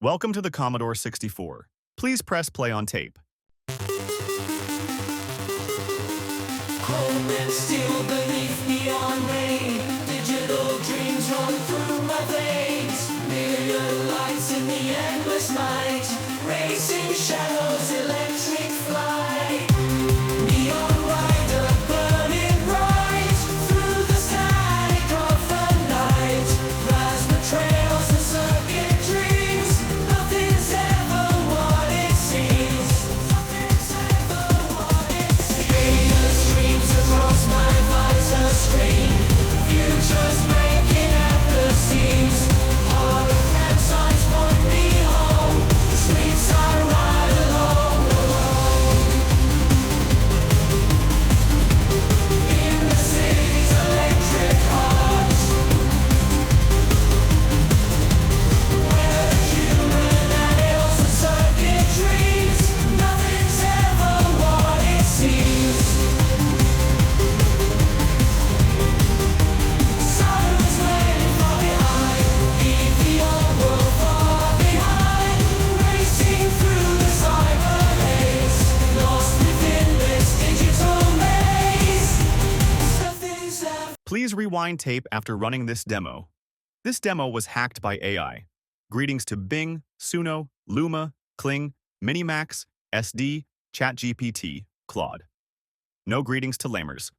Welcome to the Commodore 64. Please press play on tape. Cold and steel beneath neon rain. Digital dreams run through my veins. Million lights in the endless night. Racing shadows, electric flight. Neon rider burning bright. Through the static of the night. Plasma trails and circuit dreams. Nothing's ever what it seems. Nothing's ever what it seems. Streams across my visor screen. Futures breaking at the seams. Hologram signs point me home. The streets I ride alone, alone. In the city's electric heart, where the human animals and circuit dreams. Nothing's ever what it seems. Silence waiting far behind. Leave the old world far behind. Racing through the cyber haze. Lost within this digital maze. Nothing's ever. Please rewind tape after running this demo. This demo was hacked by AI. Greetings to Bing, Suno, Luma, Kling, Minimax, SD, ChatGPT, Claude. No greetings to lamers.